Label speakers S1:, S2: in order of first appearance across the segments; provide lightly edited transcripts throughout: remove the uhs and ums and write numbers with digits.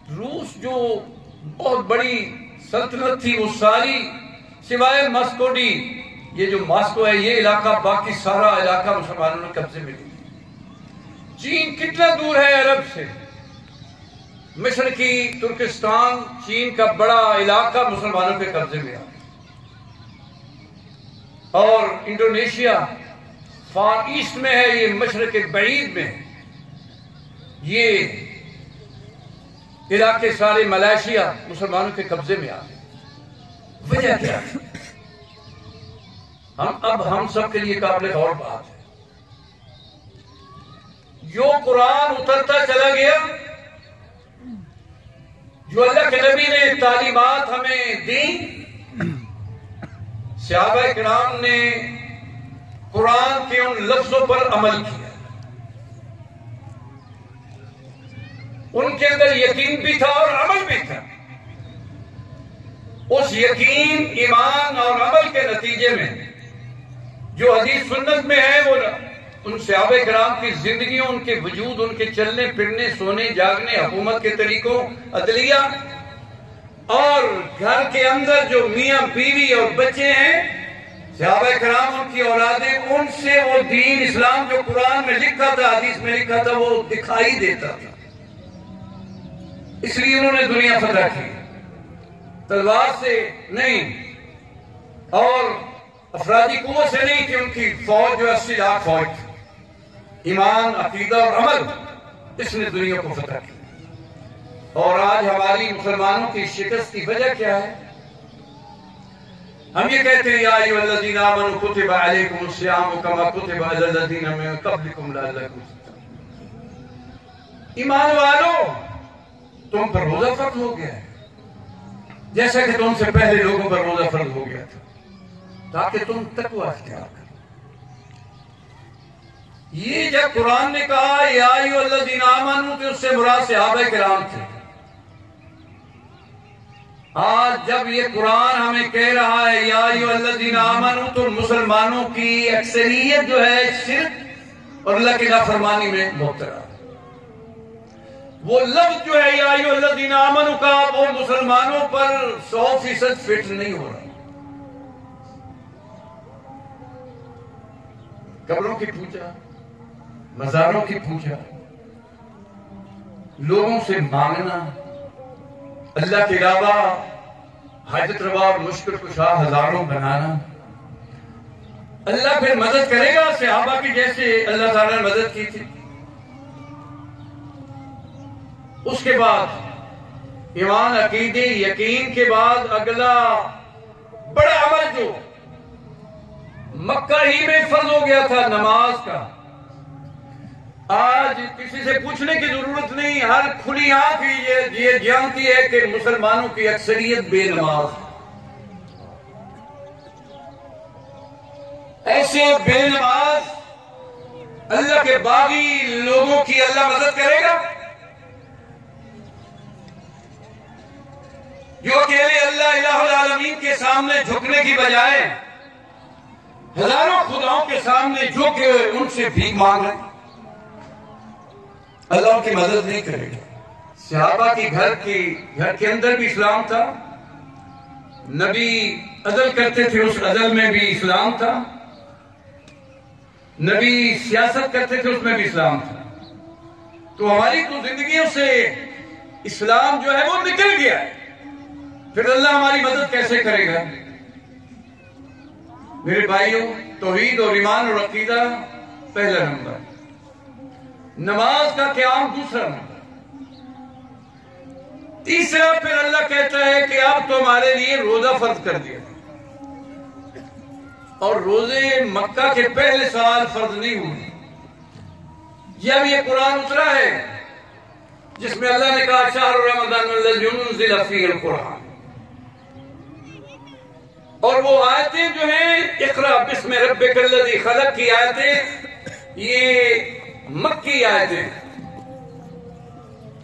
S1: روس جو بہت بڑی سلطنت تھی وہ ساری سوائے ماسکوڈی، یہ جو ماسکو ہے یہ علاقہ، باقی سارا علاقہ مسلمانوں نے قبضے میں لیا۔ چین کتنا دور ہے عرب سے؟ مصر کی ترکستان چین کا بڑا علاقہ مسلمانوں کے قبضے میں آ گیا، اور انڈونیشیا فار ایسٹ میں ہے، یہ مشرق بعید میں ہے، یہ علاقے سارے ملائیشیا مسلمانوں کے قبضے میں آ گئے۔ وجہ کیا ہے؟ ہم سب کے لیے قابل غور بات ہے، جو قرآن اترتا چلا گیا، جو اللہ کے نبی نے تعلیمات ہمیں دی، صحابہ کرام نے قرآن کے ان لفظوں پر عمل کیا، ان کے اندر یقین بھی تھا اور عمل بھی تھا۔ اس یقین، ایمان اور عمل کے نتیجے میں جو حدیث سنت میں ہے، وہ ان صحابہ کرام کی زندگیوں، ان کے وجود، ان کے چلنے پھرنے، سونے جاگنے، حکومت کے طریقوں، عدلیہ، اور گھر کے اندر جو میاں بیوی اور بچے ہیں، صحابہ کرام، ان کی اولادیں، ان سے وہ دین اسلام جو قرآن میں لکھا تھا، حدیث میں لکھا تھا، وہ دکھائی دیتا تھا۔ اس لیے انہوں نے دنیا فتح کی، تلوار سے نہیں اور افرادی قوت سے نہیں، کہ ان کی فوج جو 80 لاکھ فوج تھی۔ ایمان، عقیدہ اور عمل، اس نے دنیا کو فتح کی۔ اور آج ہماری مسلمانوں کی شکست کی وجہ کیا ہے؟ ہم یہ کہتے ہیں، یا ایھا الذین آمنوا کتب علیکم الصیام کما کتب علی الذین من قبلکم لعلکم تتقون۔ ایمان والو، تم پر روزہ فرض ہو گیا ہے جیسا کہ تم سے پہلے لوگوں پر روزہ فرض ہو گیا تھا، تاکہ تم تقوی اختیار کرو۔ یہ جب قرآن نے کہا یا ایھا الذین آمنوا، تو اس سے مراد صحابہ کرام تھے۔ آج جب یہ قرآن ہمیں کہہ رہا ہے یا ایھا الذین آمنوا، تو مسلمانوں کی اکثریت جو ہے شرک اور اللہ کی نافرمانی میں مبتلا ہے۔ وہ لفظ جو ہے یا ایھا الذین آمنوا کا، وہ مسلمانوں پر 100% فٹ نہیں ہو رہا۔ قبروں کی پوجا، مزاروں کی پوجا، لوگوں سے مانگنا، اللہ کے علاوہ حاجت روا اور مشکل کشا ہزاروں بنانا، اللہ پھر مدد کرے گا صحابہ کی جیسے اللہ تعالیٰ نے مدد کی تھی۔ اس کے بعد ایمان، عقیدے، یقین کے بعد اگلا بڑا عمل جو مکہ ہی میں فرض ہو گیا تھا، نماز کا۔ آج کسی سے پوچھنے کی ضرورت نہیں، ہر کھلی آنکھ یہ جانتی ہے کہ مسلمانوں کی اکثریت بے نماز ہے۔ ایسے بے نماز اللہ کے باغی لوگوں کی اللہ مدد کرے گا جو اکیلے اللہ الہ العالمین کے سامنے جھکنے کی بجائے ہزاروں خداؤں کے سامنے جھک کے ان سے بھیک مانگ رہے ہیں۔ اللہ ان کی مدد نہیں کرے گا۔ صحابہ کی گھر کے اندر بھی اسلام تھا، نبی عدل کرتے تھے، اس عدل میں بھی اسلام تھا، نبی سیاست کرتے تھے، اس میں بھی اسلام تھا۔ تو ہماری تو زندگیوں سے اسلام جو ہے وہ نکل گیا ہے، پھر اللہ ہماری مدد کیسے کرے گا؟ میرے بھائیوں، توحید اور ایمان اور عقیدہ پہلا نمبر، نماز کا قیام دوسرا نمبر، تیسرا پھر اللہ کہتا ہے کہ اب تمہارے لیے روزہ فرض کر دیا، اور روزے مکہ کے پہلے سال فرض نہیں ہوئے۔ جب یہ قرآن اترا ہے جس میں اللہ نے کہا شہر رمضان الذی انزل فیہ القرآن، اور وہ آیتیں جو ہیں اقرأ بسم ربک الذی خلق کی آیتیں، یہ مکی آیتیں،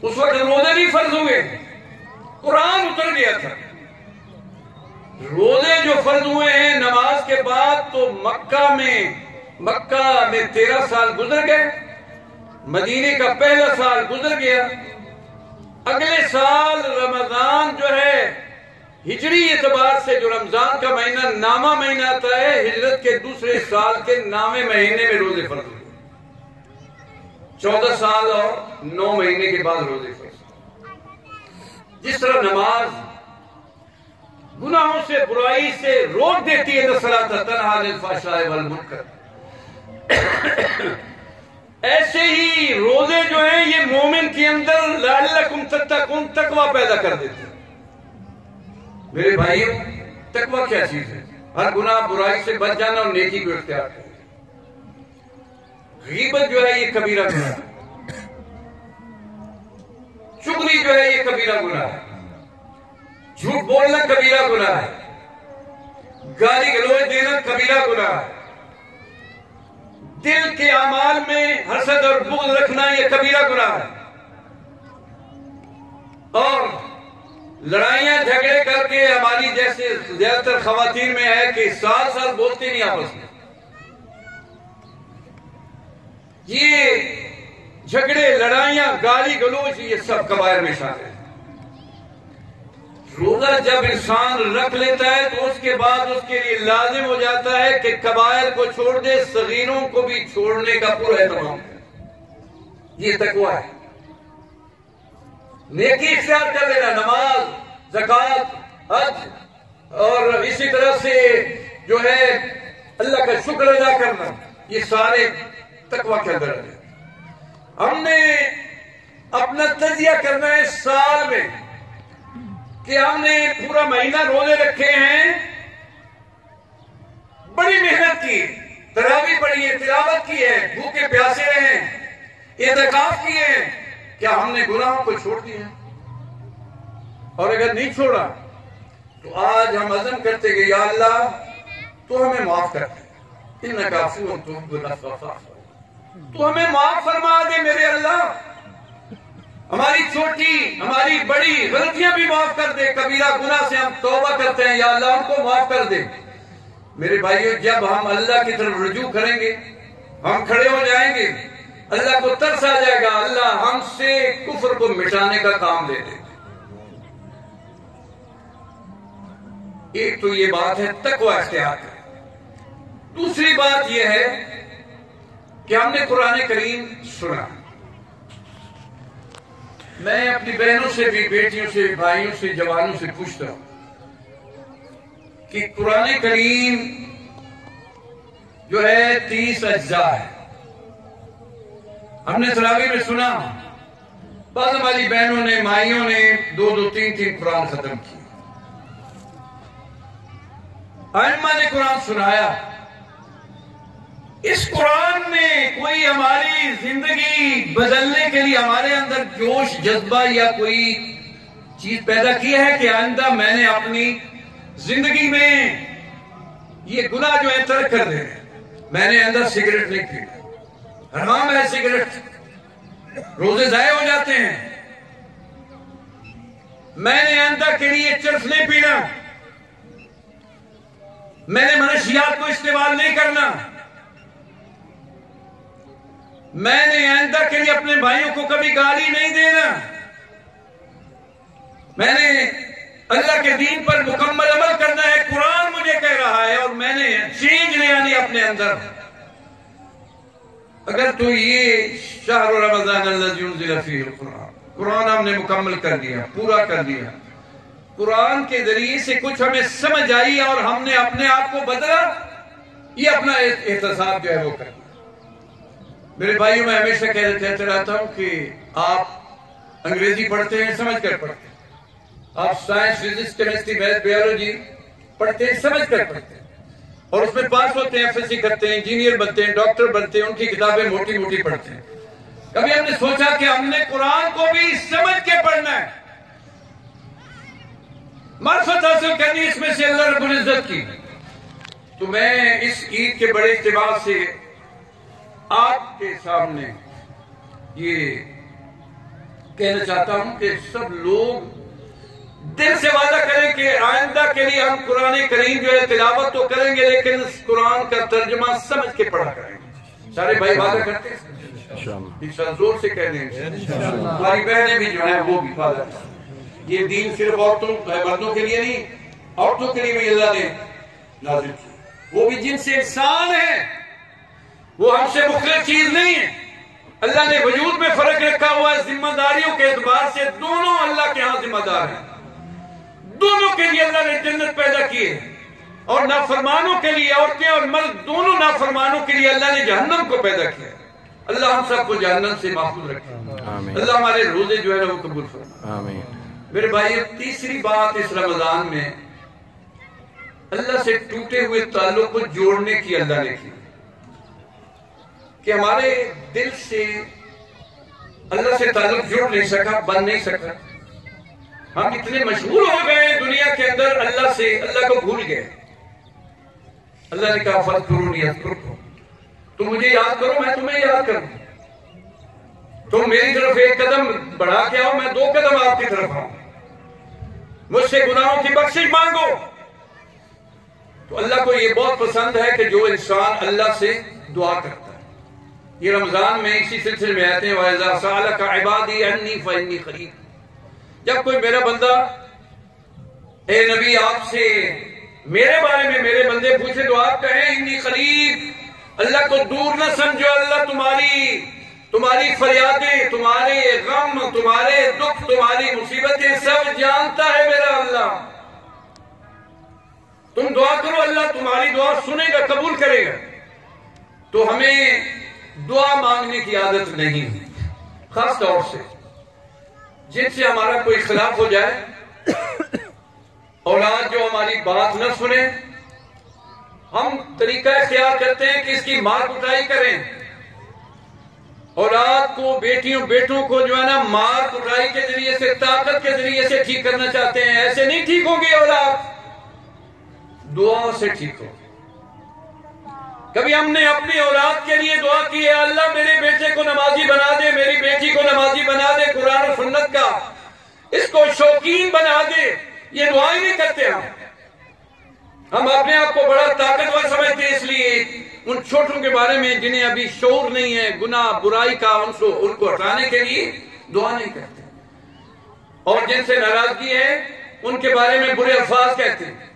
S1: اس وقت روزے نہیں فرض ہوئے، قرآن اتر گیا تھا۔ روزے جو فرض ہوئے ہیں نماز کے بعد، تو مکہ میں 13 سال گزر گئے، مدینے کا پہلا سال گزر گیا، اگلے سال رمضان جو ہے ہجری اعتبار سے جو رمضان کا مہینہ نامہ مہینہ آتا ہے، ہجرت کے دوسرے سال کے نامے مہینے میں روزے فرض ہوئے۔ 14 سال اور 9 مہینے کے بعد روزے فرض۔ جس طرح نماز گناہوں سے، برائی سے روک دیتی ہے، الصلاۃ تنہی عن الفحشاء والمنکر، ایسے ہی روزے جو ہیں یہ مومن کے اندر لعلکم تتقون تقوی پیدا کر دیتے ہیں۔ میرے بھائیوں، تقوی کیا چیز ہے؟ ہر گناہ برائی سے بچ جانا اور نیکی کو اختیار کرنا۔ غیبت جو ہے یہ کبیرہ گناہ ہے، چغلی جو ہے یہ کبیرہ گناہ ہے، جھوٹ بولنا کبیرہ گناہ ہے، گالی گلوچ دینا کبیرہ گناہ ہے، دل کے اعمال میں حسد اور بغض رکھنا یہ کبیرہ گناہ ہے، اور لڑائیاں جھگڑے کر کے ہماری جیسے زیادہ تر خواتین میں ہے کہ سال بولتے نہیں آپس میں، یہ جھگڑے لڑائیاں گالی گلوچ یہ سب کبائر میں شامل ہیں۔ روزہ جب انسان رکھ لیتا ہے تو اس کے بعد اس کے لیے لازم ہو جاتا ہے کہ کبائر کو چھوڑ دے، صغیروں کو بھی چھوڑنے کا پورا اہتمام ہے۔ یہ تقوی ہے، نیکی اختیار کر لینا، نماز، زکوٰۃ، حج، اور اسی طرح سے جو ہے اللہ کا شکر ادا کرنا، یہ سارے تقوی کے اندر ہے۔ ہم نے اپنا تجزیہ کرنا ہے سال میں کہ ہم نے پورا مہینہ روزے رکھے ہیں، بڑی محنت کی، تراویح پڑھی ہے، تلاوت کی ہے، بھوکے پیاسے رہے ہیں، اعتکاف کیے ہیں، کیا ہم نے گناہوں کو چھوڑ دیا؟ اور اگر نہیں چھوڑا تو آج ہم عزم کرتے کہ یا اللہ تو ہمیں معاف کر دے، انک عفو تحب العفو فاعف عنی، تو ہمیں معاف فرما دے میرے اللہ، ہماری چھوٹی ہماری بڑی غلطیاں بھی معاف کر دے، کبیرہ گناہ سے ہم توبہ کرتے ہیں، یا اللہ ہم کو معاف کر دے۔ میرے بھائیو، جب ہم اللہ کی طرف رجوع کریں گے، ہم کھڑے ہو جائیں گے، اللہ کو ترس آ جائے گا، اللہ ہم سے کفر کو مٹانے کا کام دے دے۔ ایک تو یہ بات ہے تقوی اختیار کریں، دوسری بات یہ ہے کہ ہم نے قرآن کریم سنا۔ میں اپنی بہنوں سے بھی، بیٹیوں سے، بھائیوں سے، جوانوں سے پوچھتا ہوں کہ قرآن کریم جو ہے 30 اجزاء ہے۔ ہم نے تراویح میں سنا، بعض ہماری بہنوں نے، مائیوں نے 2 3 قرآن ختم کی، ائمہ نے قرآن سنایا۔ اس قرآن نے کوئی ہماری زندگی بدلنے کے لیے ہمارے اندر جوش، جذبہ یا کوئی چیز پیدا کی ہے کہ آئندہ میں نے اپنی زندگی میں یہ گناہ جو ہے ترک کر دے، میں نے اندر سگریٹ نہیں پی، حرام ہے سگریٹ، روزے ضائع ہو جاتے ہیں، میں نے آئندہ کے لیے چرس نہیں پینا، میں نے منشیات کو استعمال نہیں کرنا، میں نے آئندہ کے لیے اپنے بھائیوں کو کبھی گالی نہیں دینا، میں نے اللہ کے دین پر مکمل عمل کرنا ہے، قرآن مجھے کہہ رہا ہے، اور میں نے چینج لے آنی اپنے اندر۔ اگر تو یہ شہر رمضان الذی انزل فیہ القرآن، قرآن ہم نے مکمل کر دیا، پورا کر دیا، قرآن کے ذریعے سے کچھ ہمیں سمجھ آئی اور ہم نے اپنے آپ کو بدلا، یہ اپنا احتساب جو ہے وہ کرنا۔ میرے بھائیوں، میں ہمیشہ کہتے رہتا ہوں کہ آپ انگریزی پڑھتے ہیں سمجھ کر پڑھتے ہیں، آپ science, physics, chemistry, math, biology پڑھتے ہیں سمجھ کر پڑھتے ہیں، اور اس میں پاس ہوتے ہیں، ایف ایس سی کرتے ہیں، انجینئر بنتے ہیں، ڈاکٹر بنتے ہیں، ان کی کتابیں موٹی موٹی پڑھتے ہیں۔ کبھی ہم نے سوچا کہ ہم نے قرآن کو بھی سمجھ کے پڑھنا ہے، معرفت حاصل کرنی اس میں سے اللہ رب العزت کی۔ تو میں اس عید کے بڑے اجتماع سے آپ کے سامنے یہ کہنا چاہتا ہوں کہ سب لوگ دل سے وعدہ کریں کہ آئندہ کے لیے ہم قرآن کریم جو ہے تلاوت تو کریں گے، لیکن اس قرآن کا ترجمہ سمجھ کے پڑھا کریں گے۔ سارے بھائی وعدہ کرتے ہیں؟ انشاءاللہ زور سے کہہ دیں ہماری بہنیں بھی جو ہیں وہ بھی فادر یہ دین صرف عورتوں مردوں کے لیے نہیں عورتوں کے لیے بھی اللہ نے نازل کی وہ بھی جن سے انسان ہے وہ ہم سے مختلف چیز نہیں ہے اللہ نے وجود میں فرق رکھا ہوا ہے ذمہ داریوں کے اعتبار سے دونوں اللہ کے ہاں ذمہ دار ہیں دونوں کے لیے اللہ نے جنت پیدا کی ہے اور نافرمانوں کے لیے عورتیں اور مرد دونوں نافرمانوں کے لیے اللہ نے جہنم کو پیدا کیا اللہ ہم سب کو جہنم سے محفوظ رکھے اللہ ہمارے روزے جو ہے وہ قبول فرمائے میرے بھائی تیسری بات اس رمضان میں اللہ سے ٹوٹے ہوئے تعلق کو جوڑنے کی اللہ نے کی کہ ہمارے دل سے اللہ سے تعلق جڑ نہیں سکا بن نہیں سکا ہم اتنے مشہور ہو گئے دنیا کے اندر اللہ سے اللہ کو بھول گئے اللہ نے کہا فاذکرونی اذکرکم تم مجھے یاد کرو میں تمہیں یاد کروں تم میری طرف ایک قدم بڑھا کے آؤ میں 2 قدم آپ کی طرف آؤں مجھ سے گناہوں کی بخشش مانگو تو اللہ کو یہ بہت پسند ہے کہ جو انسان اللہ سے دعا کرتا ہے یہ رمضان میں اسی سلسلے میں آتے ہیں وَإِذَا سَأَلَكَ عِبَادِي عَنِّي فَإِنِّي قَرِيبٌ جب کوئی میرا بندہ اے نبی آپ سے میرے بارے میں میرے بندے پوچھے تو آپ کہیں انی قریب اللہ کو دور نہ سمجھو اللہ تمہاری فریادیں تمہارے غم تمہارے دکھ تمہاری مصیبتیں سب جانتا ہے میرا اللہ تم دعا کرو اللہ تمہاری دعا سنے گا قبول کرے گا تو ہمیں دعا مانگنے کی عادت نہیں خاص طور سے جن سے ہمارا کوئی اختلاف ہو جائے اولاد جو ہماری بات نہ سنے ہم طریقہ اختیار کرتے ہیں کہ اس کی مار کٹائی کریں اولاد کو بیٹیوں بیٹوں کو جو ہے نا مار کٹائی کے ذریعے سے طاقت کے ذریعے سے ٹھیک کرنا چاہتے ہیں ایسے نہیں ٹھیک ہوں گے اولاد دعا سے ٹھیک ہو کبھی ہم نے اپنی اولاد کے لیے دعا کی ہے اللہ میرے بیٹے کو نمازی بنا دے میری بیٹی کو نمازی بنا دے قرآن و سنت کا اس کو شوقین بنا دے یہ دعائیں نہیں کرتے ہم اپنے آپ کو بڑا طاقتور سمجھتے اس لیے ان چھوٹوں کے بارے میں جنہیں ابھی شعور نہیں ہے گناہ برائی کا ان کو ہٹانے کے لیے دعا نہیں کرتے اور جن سے ناراضگی ہے ان کے بارے میں برے الفاظ کہتے ہیں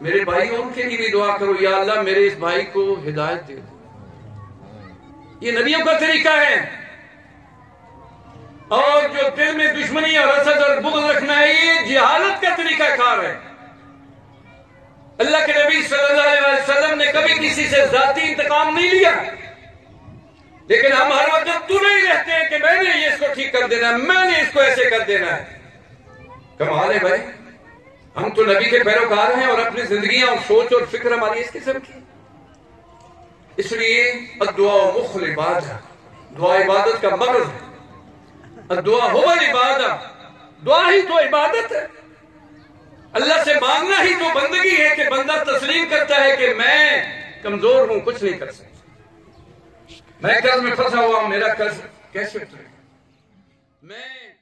S1: میرے بھائی ان کے لیے بھی دعا کرو یا اللہ میرے اس بھائی کو ہدایت دے دو یہ نبیوں کا طریقہ ہے اور جو دل میں دشمنی اور حسد اور بغض رکھنا ہے یہ جہالت کا طریقہ کار ہے اللہ کے نبی صلی اللہ علیہ وسلم نے کبھی کسی سے ذاتی انتقام نہیں لیا لیکن ہم ہر وقت تلے ہی رہتے ہیں کہ میں نے یہ اس کو ٹھیک کر دینا ہے میں نے اس کو ایسے کر دینا ہے کمال ہے بھائی ہم تو نبی کے پیروکار ہیں اور اپنی زندگیاں اور سوچ اور فکر ہماری اس قسم کی اس لیے الدعاء مخ العبادۃ دعا عبادت کا مغز ہے الدعاء هو العبادۃ دعا ہی تو عبادت ہے اللہ سے مانگنا ہی تو بندگی ہے کہ بندہ تسلیم کرتا ہے کہ میں کمزور ہوں کچھ نہیں کر سکتا میں قرض میں پھنسا ہوا ہوں میرا قرض کیسے اترے گا میں